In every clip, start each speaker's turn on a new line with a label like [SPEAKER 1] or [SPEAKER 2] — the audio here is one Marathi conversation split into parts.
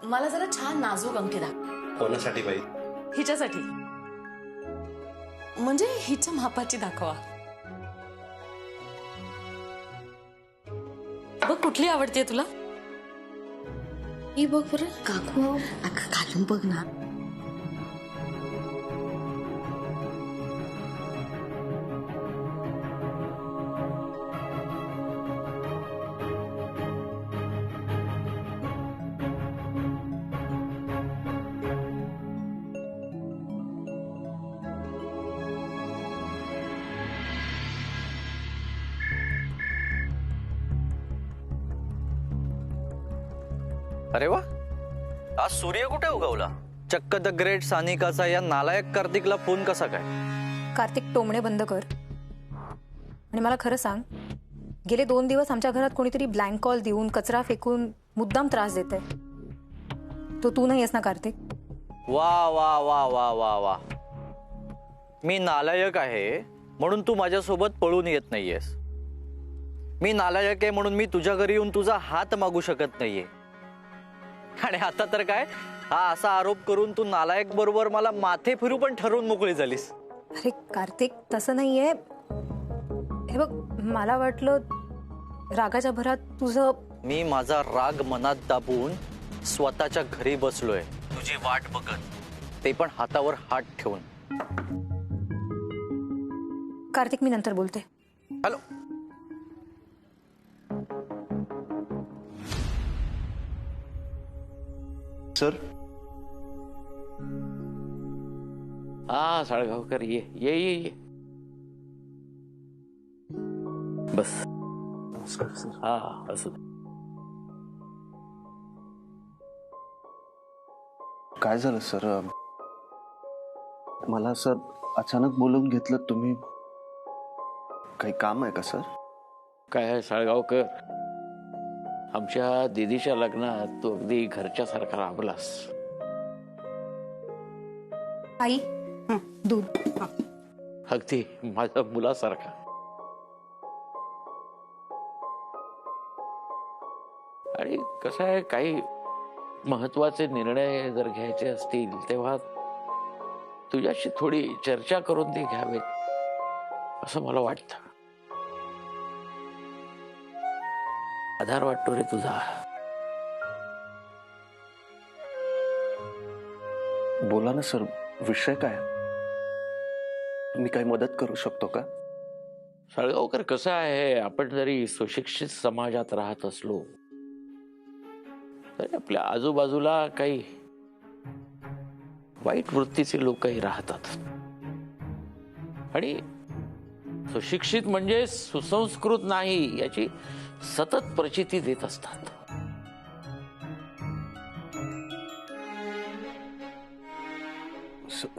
[SPEAKER 1] मला जरा छान नाजूक अंगठी दाखव.
[SPEAKER 2] कोणासाठी बाई?
[SPEAKER 1] हिच्यासाठी. म्हणजे हिच्या मापाची दाखवा. बघ कुठली आवडतीये तुला?
[SPEAKER 3] ही बघ बरं काकू, अगं घालून बघ ना.
[SPEAKER 4] अरे वा, आज सूर्य कुठे उगवला? चक्क द ग्रेट सानिकाचा या नालायक कार्तिकला फोन कसा काय?
[SPEAKER 5] कार्तिक, टोमणे बंद कर आणि मला खरं सांग, गेले 2 दिवस आमच्या घरात कोणीतरी ब्लँक कॉल देऊन कचरा फेकून मुद्दाम त्रास देतंय. तो तू नाही आहेस ना कार्तिक?
[SPEAKER 4] वा वा वा वा वा वा, मी नालायक आहे म्हणून तू माझ्यासोबत पळून येत नाहीयेस. मी नालायक आहे म्हणून मी तुझ्या घरी येऊन तुझा हात मागू शकत नाहीये. आणि आता तर काय, हा असा आरोप करून तू नालायक बरोबर मला माथे फिरू पण ठरवून मोकळी झालीस.
[SPEAKER 5] अरे कार्तिक, तसं नाहीये. हे बघ, मला वाटलं रागाच्या भरात तुझं.
[SPEAKER 4] मी माझा राग मनात दाबून स्वतःच्या घरी बसलोय, तुझी वाट बघत, ते पण हातावर हात ठेवून.
[SPEAKER 5] कार्तिक, मी नंतर बोलते.
[SPEAKER 4] हॅलो.
[SPEAKER 2] सर.
[SPEAKER 6] हा साळगावकर, ये ये ये ये, बस.
[SPEAKER 2] नमस्कार सर.
[SPEAKER 6] हा असू दे.
[SPEAKER 2] काय झालं सर? मला सर अचानक बोलवून घेतलं तुम्ही. काही काम आहे का सर?
[SPEAKER 6] काय आहे साळगावकर, आमच्या दीदीच्या लग्नात तू अगदी घरच्या सारखा राबलास.
[SPEAKER 5] आई, दूध.
[SPEAKER 6] अगदी माझ्या मुलासारखा. आणि कसं आहे, काही महत्वाचे निर्णय जर घ्यायचे असतील तेव्हा तुझ्याशी थोडी चर्चा करून ते घ्यावेत असं मला वाटतं. आधार वाटतो रे तुझा.
[SPEAKER 2] बोला ना सर, विषय काय? मी काही मदत करू शकतो का?
[SPEAKER 6] साळगावकर, कसं आहे, आपण जरी सुशिक्षित समाजात राहत असलो तरी आपल्या आजूबाजूला काही वाईट वृत्तीचे लोकही राहतात. आणि सुशिक्षित म्हणजे सुसंस्कृत नाही याची सतत प्रचिती देत असतात.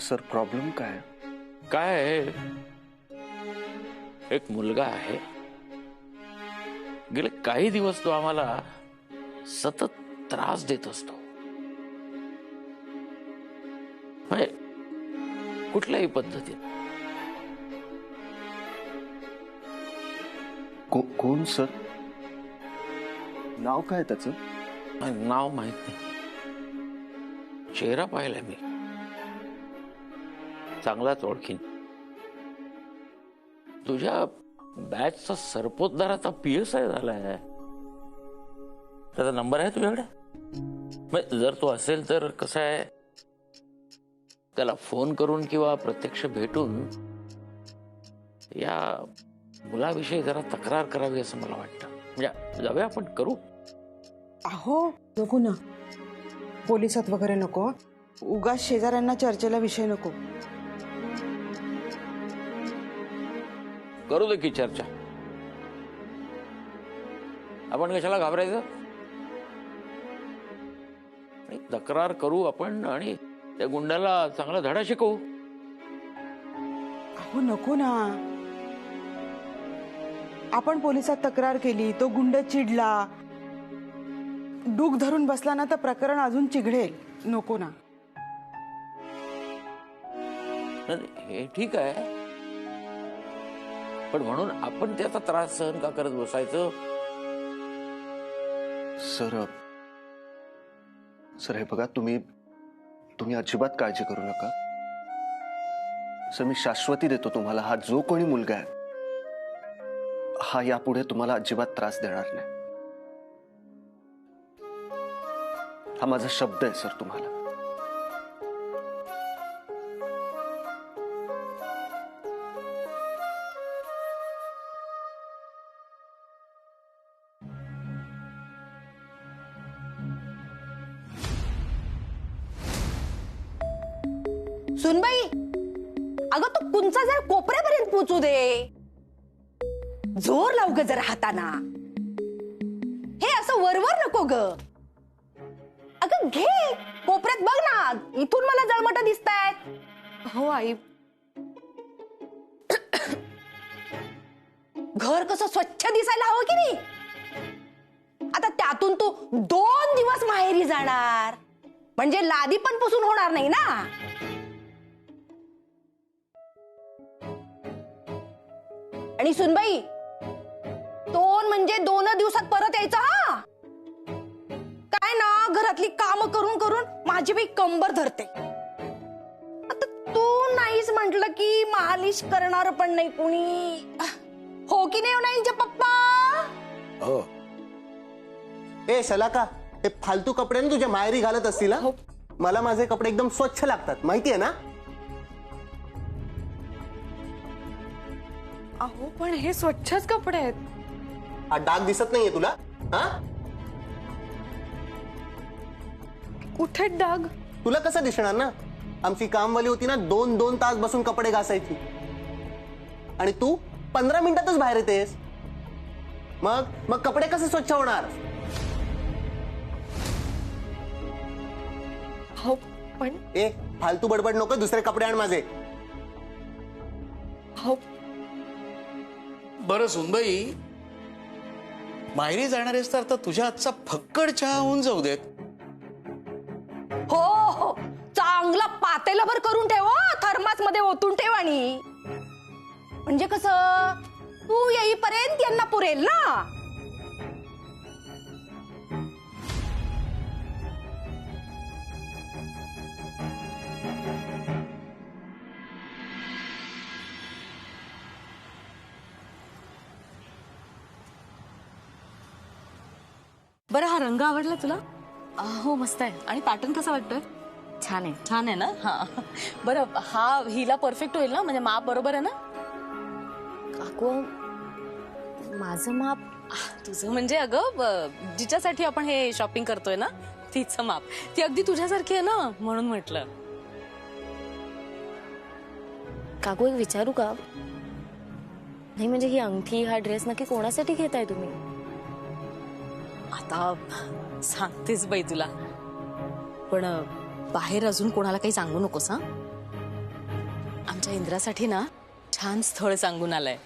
[SPEAKER 2] सर, प्रॉब्लेम काय?
[SPEAKER 6] काय आहे, एक मुलगा आहे, गेले काही दिवस तो आम्हाला सतत त्रास देत असतो. म्हणजे कुठल्याही पद्धतीने.
[SPEAKER 2] कोण सर? नाव काय त्याचं?
[SPEAKER 6] नाव माहित नाही, चेहरा पाहिलाय मी, चांगलाच ओळखीन. तुझ्या बॅचचा सरपोतदार आता PSI झालाय. त्याचा नंबर आहे तुझ्याकडे? जर तो असेल तर कसं आहे, त्याला फोन करून किंवा प्रत्यक्ष भेटून या मुलाविषयी जरा तक्रार करावी असं मला वाटतं. म्हणजे जाऊया आपण, करू.
[SPEAKER 7] अहो नको ना, पोलिसात वगैरे नको. उगाच शेजाऱ्यांना चर्चेला विषय नको.
[SPEAKER 6] करू दे की चर्चा. आपण कशाला घाबरायचं? तक्रार करू आपण आणि त्या गुंडाला चांगला धडा शिकवू.
[SPEAKER 7] अहो नको ना, आपण पोलिसात तक्रार केली, तो गुंड चिडला, डूक धरून बसला ना तर प्रकरण अजून चिघळेल. नको ना.
[SPEAKER 6] हे ठीक आहे, पण म्हणून आपण त्याचा त्रास सहन का करत बसायचं?
[SPEAKER 2] सर, सर हे बघा, तुम्ही अजिबात काळजी करू नका. सर मी शाश्वती देतो तुम्हाला, हा जो कोणी मुलगा आहे हा यापुढे तुम्हाला अजिबात त्रास देणार नाही. हा माझा शब्द आहे सर तुम्हाला.
[SPEAKER 8] सुनबाई, अगं तू कुंचा जर कोपऱ्यापर्यंत पोचू दे. जोर लाव ग जरा हाताना. हे असं वरवर नको ग. अगं घे, कोपऱ्यात बघ ना, इथून मला जळमट दिसतायत.
[SPEAKER 5] हो आई.
[SPEAKER 8] घर कसं स्वच्छ दिसायला हवं की नाही. आता त्यातून तू 2 दिवस माहेरी जाणार म्हणजे लादी पण पुसून होणार नाही ना. आणि सुनबाई, 2 म्हणजे 2 दिवसात परत यायचं. हा काय ना, घरातली काम करून करून माझी बाई कंबर धरते. आता तू नाहीच म्हंटल की मालिश करणार पण नाही कुणी. हो की नाही नाहींचे पप्पा?
[SPEAKER 9] हो. ए सलाका, हे फालतू कपडे ना तुझ्या माहेरी घालत असतील ना. मला माझे कपडे एकदम स्वच्छ लागतात, माहितीये ना.
[SPEAKER 5] अहो पण हे स्वच्छच कपडे आहेत.
[SPEAKER 9] हा डाग दिसत नाहीये तुला? हा,
[SPEAKER 5] कुठे डाग?
[SPEAKER 9] तुला कसं दिसणार ना. आमची कामवाली होती ना, 2-2 तास बसून कपडे घासायची. आणि तू 15 मिनिटातच बाहेर येतेस. मग कपडे कसे स्वच्छ होणार?
[SPEAKER 5] हो पण
[SPEAKER 9] ए फालतू बडबड नको, दुसरे कपडे आण माझे.
[SPEAKER 5] हो
[SPEAKER 10] बरं सुनबाई, माहेरी जाणारेस तर आता तुझ्या हातचा फक्कड चहा होऊन जाऊ देत.
[SPEAKER 8] हो हो, चांगला पातेलाभर करून ठेव. थर्मास मध्ये ओतून ठेव. आणि म्हणजे कसं, तू येईपर्यंत यांना पुरेल ना.
[SPEAKER 1] बरं, हा रंग आवडला तुला? हो मस्त आहे. आणि पॅटर्न कसा वाटतोय?
[SPEAKER 3] छान आहे.
[SPEAKER 1] छान आहे ना. हा बरं, हा हिला परफेक्ट होईल ना, म्हणजे माप बरोबर आहे ना?
[SPEAKER 3] काकू, माझं माप.
[SPEAKER 1] तुझं म्हणजे अगं, जिच्यासाठी आपण हे शॉपिंग करतोय ना, तिचं माप. ती अगदी तुझ्यासारखी आहे ना, म्हणून म्हटलं.
[SPEAKER 3] काकू एक विचारू का? नाही म्हणजे ही अंगठी, हा ड्रेस नक्की कोणासाठी घेताय तुम्ही?
[SPEAKER 1] आता सांगतेच बाई तुला, पण बाहेर अजून कोणाला काही सांगू नकोस हा. आमच्या इंद्रासाठी ना छान स्थळ सांगून आलंय.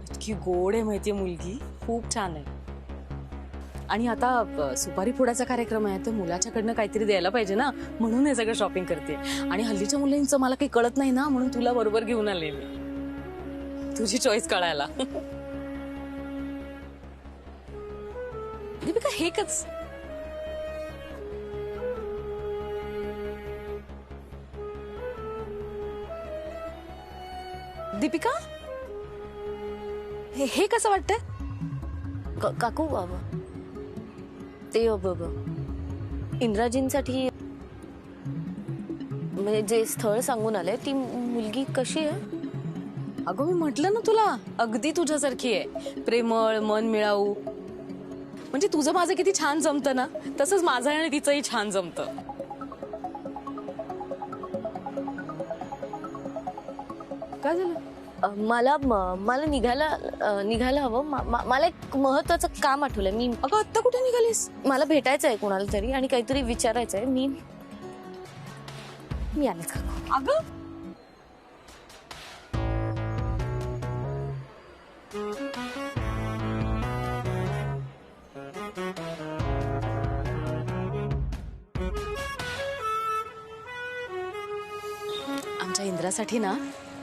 [SPEAKER 1] इतकी गोड आहे माहितीये मुलगी, खूप छान आहे. आणि आता सुपारी फोडाचा कार्यक्रम आहे, तर मुलाच्याकडनं काहीतरी द्यायला पाहिजे ना, म्हणून हे सगळं शॉपिंग करते. आणि हल्लीच्या मुलांचं मला काही कळत नाही ना, म्हणून तुला बरोबर घेऊन आले मी, तुझी चॉईस कळायला. दीपिका हे कच दीपिका, हे कसं वाटतंय?
[SPEAKER 3] काकू ते इंद्राजींसाठी म्हणजे जे स्थळ सांगून आले, ती मुलगी कशी आहे?
[SPEAKER 1] अगं मी म्हटलं ना तुला, अगदी तुझ्यासारखी आहे. प्रेमळ, मन मिळाऊ. म्हणजे तुझं माझं किती छान जमतं ना, तसंच माझं आणि तिचंही छान जमतं. काय झालं?
[SPEAKER 3] मला निघायला हवं. मला एक महत्वाचं काम आठवलंय. मी
[SPEAKER 1] अगं आत्ता कुठे निघालीस?
[SPEAKER 3] मला भेटायचं आहे कोणाला तरी आणि काहीतरी विचारायचं आहे. मी आले काकू.
[SPEAKER 1] अगं आमच्या इंद्रासाठी ना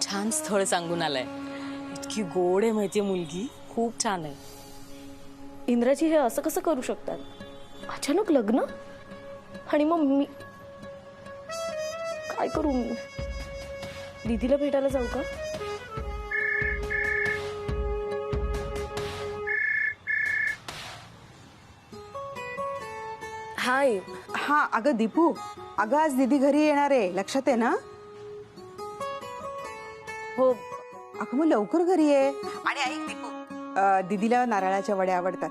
[SPEAKER 1] छान स्थळ सांगून आलंय. इतकी गोड आहे माहितीये मुलगी, खूप छान आहे.
[SPEAKER 3] इंद्राजी हे असं कसं करू शकतात? अचानक लग्न? आणि मग मी काय करू? दीदीला भेटायला जाऊ का? हाय.
[SPEAKER 7] हा अगं दीपू, अगं आज दीदी घरी येणार आहे, लक्षात आहे ना?
[SPEAKER 3] हो.
[SPEAKER 7] अगं मग लवकर घरी ये. आणि ऐक दीपू, दीदीला नारळाच्या वड्या आवडतात.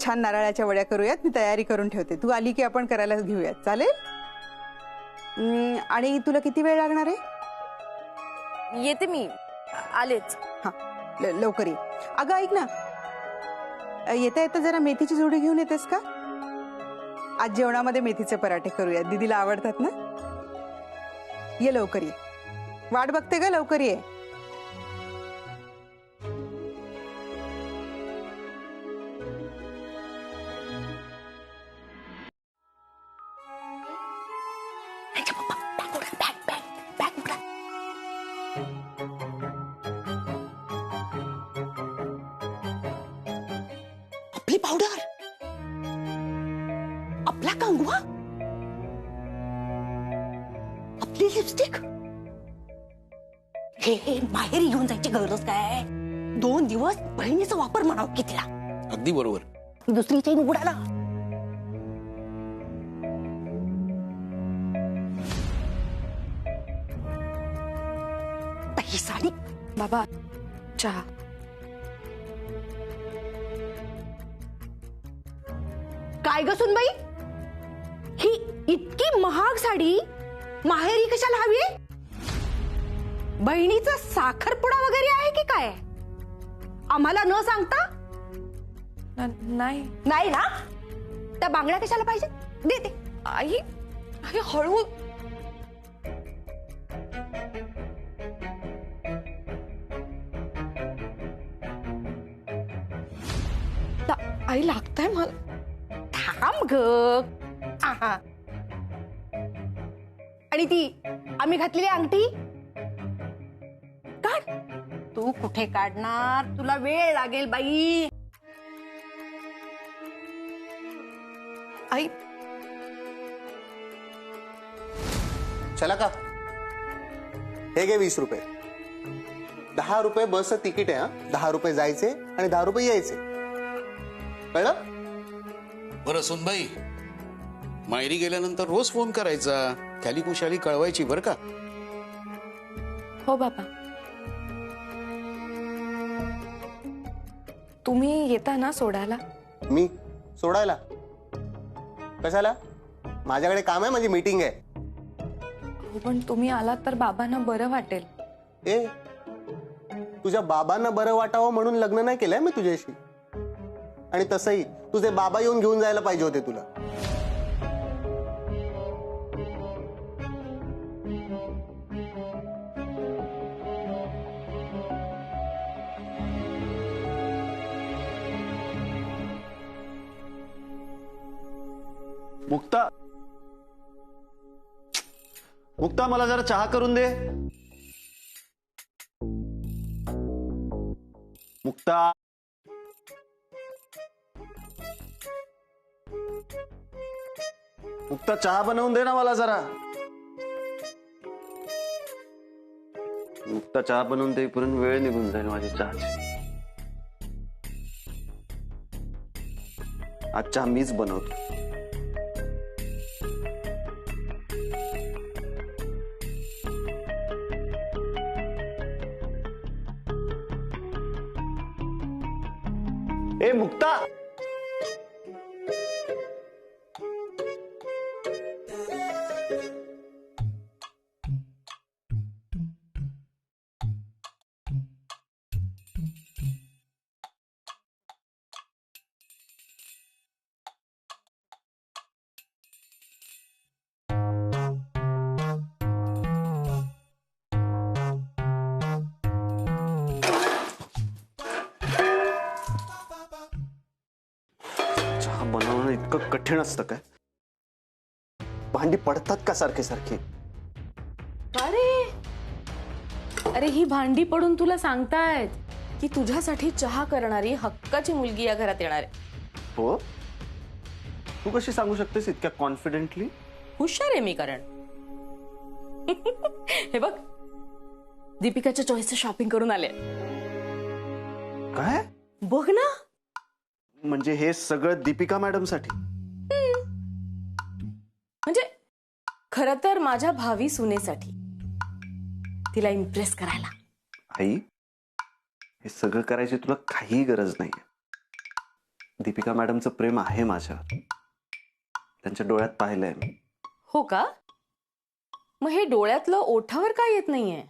[SPEAKER 7] छान नारळाच्या वड्या करूयात, मी तयारी करून ठेवते. तू आली की आपण करायला घेऊयात, चालेल? आणि तुला किती वेळ लागणार आहे?
[SPEAKER 3] येते मी, आलेच.
[SPEAKER 7] हा लवकर ये. अगं ऐक ना, येता येता जरा मेथीची जोडी घेऊन येतेस का? आज जेवणामध्ये मेथीचे पराठे करूयात, दीदीला आवडतात ना. ये लवकर ये, वाट बघते का, लवकर ये.
[SPEAKER 8] आपली पावडर, आपला कंगवा, आपली लिपस्टिक, हे माहेरी घेऊन जायची गरज काय? 2 दिवस बहिणीचा वापर म्हणावं की तिला.
[SPEAKER 10] अगदी बरोबर.
[SPEAKER 8] दुसरी चैन उडाला. ही साडी.
[SPEAKER 3] बाबा चहा.
[SPEAKER 8] काय ग सुनबाई, ही इतकी महाग साडी माहेरी कशाला हवी? बहिणीचा साखरपुडा वगैरे आहे की काय? आम्हाला न सांगता?
[SPEAKER 3] नाही
[SPEAKER 8] नाही ना? त्या बांगड्या कशाला पाहिजे? देते.
[SPEAKER 3] आई. आई हळू. आई लागताय मला.
[SPEAKER 8] थांब ग. आहा. आणि ती आम्ही घातलेली अंगठी काढ. तू कुठे काढणार? तुला वेळ लागेल बाई.
[SPEAKER 3] आई.
[SPEAKER 9] चला का, हे घे 20 रुपये. 10 रुपये बसचं तिकीट आहे. हा, 10 रुपये जायचे आणि 10 रुपये यायचे, कळलं?
[SPEAKER 10] बरं सुनबाई, माहेरी गेल्यानंतर रोज फोन करायचा, खाली कुशाली कळवायची बरं का.
[SPEAKER 3] हो बाबा. तुम्ही येता ना सोडायला?
[SPEAKER 9] मी सोडायला कशाला? माझ्याकडे काम आहे, माझी मीटिंग आहे.
[SPEAKER 3] पण तुम्ही आलात तर बाबांना बरं वाटेल.
[SPEAKER 9] ए, तुझ्या बाबांना बरं वाटावं म्हणून लग्न नाही केलंय मी तुझ्याशी. आणि तसंही तुझे बाबा येऊन घेऊन जायला पाहिजे होते तुला.
[SPEAKER 2] मुक्ता, मुक्ता मला जरा चहा करून दे. मुक्ता. मुक्ता चहा बनवून दे ना मला जरा. मुक्ता चहा बनवून देईपर्यंत वेळ निघून जाईल माझी चहाची. आज चहा मीच बनवतो. ए मुक्ता. बनवणं इतकं कठीण असतं काय? भांडी पडतात का सारखे सारखे?
[SPEAKER 3] अरे ही भांडी पडून तुला सांगतायत की तुझ्यासाठी चहा करणारी हक्काची मुलगी या घरात येणार आहे.
[SPEAKER 2] हो, तू कशी सांगू शकतेस इतक्या कॉन्फिडेंटली?
[SPEAKER 1] हुशार आहे मी कारण. हे बघ, दीपिकाच्या चॉईसचं शॉपिंग करून आले.
[SPEAKER 2] काय?
[SPEAKER 1] बघ ना.
[SPEAKER 2] म्हणजे हे सगळं दीपिका मॅडम साठी?
[SPEAKER 1] म्हणजे खरं तर माझ्या भावी सुनेसाठी, तिला इम्प्रेस करायला.
[SPEAKER 2] आई, हे सगळं करायची तुला काही गरज नाहीये. दीपिका मॅडमचं प्रेम आहे माझ्यावर. त्यांच्या डोळ्यात पाहिलंय मी.
[SPEAKER 1] हो का? मग हे डोळ्यातलं ओठावर काय येत नाहीये?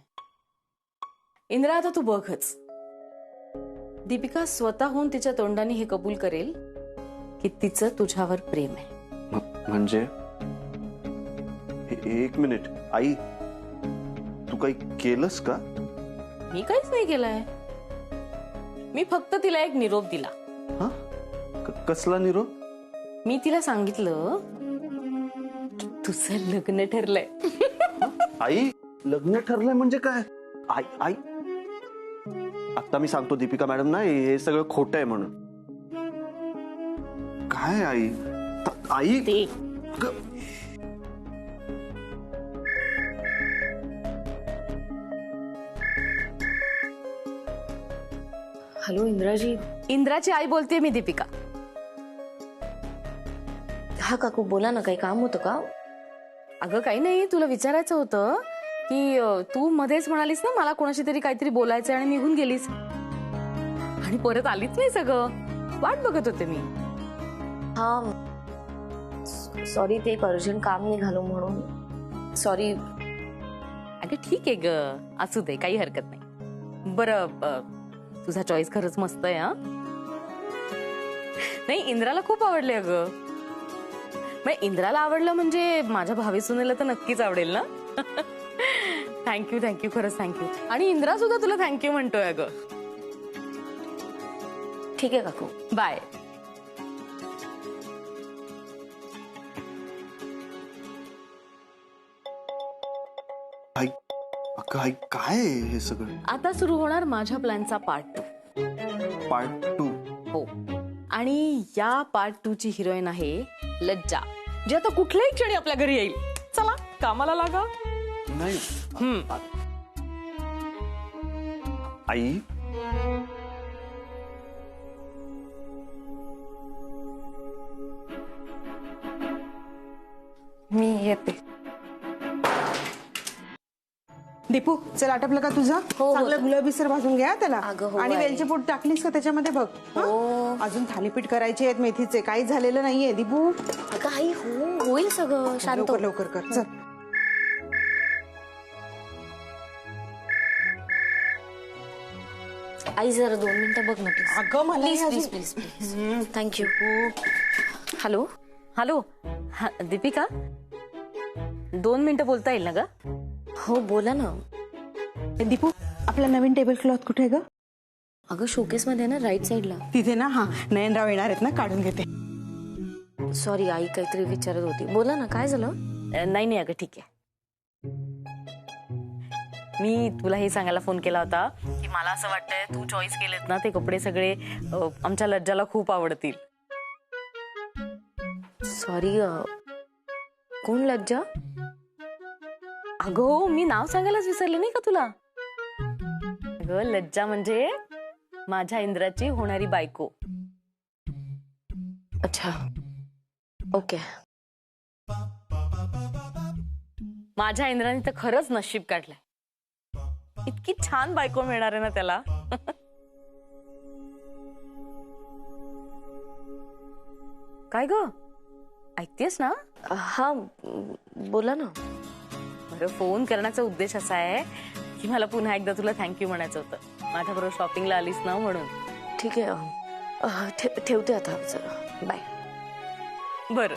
[SPEAKER 1] इंद्रा, आता तू बघच. दीपिका स्वतःहून तिच्या तोंडाने हे कबूल करेल की तिचं तुझ्यावर प्रेम आहे.
[SPEAKER 2] म्हणजे एक मिनिट आई, तू काही केलंस का?
[SPEAKER 1] मी काहीच नाही केलंय. मी फक्त तिला एक निरोप दिला.
[SPEAKER 2] हा? कसला निरोप?
[SPEAKER 1] मी तिला सांगितलं तुझं लग्न ठरलंय.
[SPEAKER 2] आई, लग्न ठरलंय म्हणजे काय? आई आई, आता मी सांगतो दीपिका मॅडम ना हे सगळं खोटं आहे म्हणून. काय आई? आई
[SPEAKER 1] ते
[SPEAKER 3] हॅलो इंद्राजी.
[SPEAKER 1] इंद्राची आई बोलतेय मी, दीपिका.
[SPEAKER 3] हा काकू बोला ना, काही काम होतं का?
[SPEAKER 1] अगं काही नाही, तुला विचारायचं होतं की तू मध्येच म्हणालीस ना मला कोणाशी तरी काहीतरी बोलायचं आणि निघून गेलीस आणि परत आलीच नाही. सगळं वाट बघत होते मी.
[SPEAKER 3] हा सॉरी, ते एक अर्जंट काम निघालो म्हणून सॉरी.
[SPEAKER 1] अगं ठीक आहे ग, असू दे, काही हरकत नाही. बरं, तुझा चॉईस खरंच मस्त आहे. हा नाही, इंद्राला खूप आवडले. अगं मग इंद्राला आवडलं म्हणजे माझ्या भावी सुनेला तर नक्कीच आवडेल ना. थँक्यू थँक्यू, खरंच थँक्यू. आणि इंद्रा सुद्धा तुला थँक्यू म्हणतोय. अगं
[SPEAKER 3] ठीक आहे काकू,
[SPEAKER 1] बाय.
[SPEAKER 2] आई, अगं आई, काय आहे हे सगळं?
[SPEAKER 1] आता सुरू होणार माझ्या प्लॅनचा पार्ट 2.
[SPEAKER 2] पार्ट 2?
[SPEAKER 1] हो. आणि या पार्ट 2 ची हिरोईन आहे लज्जा, जी आता कुठल्याही क्षणी आपल्या घरी येईल. चला कामाला लागा.
[SPEAKER 2] नाही आई,
[SPEAKER 7] मी येते. दीपू, चल आटपलं का तुझा?
[SPEAKER 3] हो.
[SPEAKER 7] चांगलं गुलाबी सर भाजून घ्या त्याला.
[SPEAKER 3] अगं हो
[SPEAKER 7] आणि
[SPEAKER 3] आई.
[SPEAKER 7] वेलची पूड टाकलीस का त्याच्यामध्ये बघ. हं?
[SPEAKER 3] हो.
[SPEAKER 7] अजून थालीपीठ करायचे आहेत मेथीचे, काही झालेलं नाहीये दीपू.
[SPEAKER 3] अगं आई, होईल सगळं, शांत हो.
[SPEAKER 7] लवकर लवकर कर. चल.
[SPEAKER 3] आई जरा 2 मिनिटं बघ ना प्लीज.
[SPEAKER 7] अगं मला
[SPEAKER 3] प्लीज
[SPEAKER 7] हे
[SPEAKER 3] प्लीज
[SPEAKER 7] अजून-
[SPEAKER 3] please please. Thank you. Hello.
[SPEAKER 1] Hello. Deepika, 2 मिनिटं बोलता येईल ना ग?
[SPEAKER 3] हो बोला ना.
[SPEAKER 7] दीपू, आपला नवीन टेबल क्लॉथ कुठे आहे ग?
[SPEAKER 3] अगं शोकेस मध्ये ना, राईट साईडला.
[SPEAKER 7] तिथे ना. हा, नयनराव येणार आहेत ना, काढून घेते.
[SPEAKER 3] सॉरी आई, काहीतरी विचारत होती. बोला ना, काय झालं?
[SPEAKER 1] नाही नाही अगं ठीक आहे. मी तुला हे सांगायला फोन केला होता की मला असं वाटतंय तू चॉईस केलेत ना ते कपडे सगळे आमच्या लज्जाला खूप आवडतील.
[SPEAKER 3] सॉरी, कोण लज्जा?
[SPEAKER 1] अगं हो, मी नाव सांगायलाच विसरले नाही का तुला. अगं लज्जा म्हणजे माझ्या इंद्राची होणारी बायको.
[SPEAKER 3] अच्छा, ओके.
[SPEAKER 1] माझ्या इंद्राने तर खरंच नशीब काढलंय. इतकी छान बायको मिळणार आहे ना त्याला. काय ग, ऐकतेस ना?
[SPEAKER 3] हा बोला ना.
[SPEAKER 1] बरं, फोन करण्याचा उद्देश असा आहे की मला पुन्हा एकदा तुला थँक्यू म्हणायचं होतं. माझ्याबरोबर शॉपिंगला आलीस ना म्हणून.
[SPEAKER 3] ठीक आहे, ठेवते आता जरा. बाय.
[SPEAKER 1] बरं.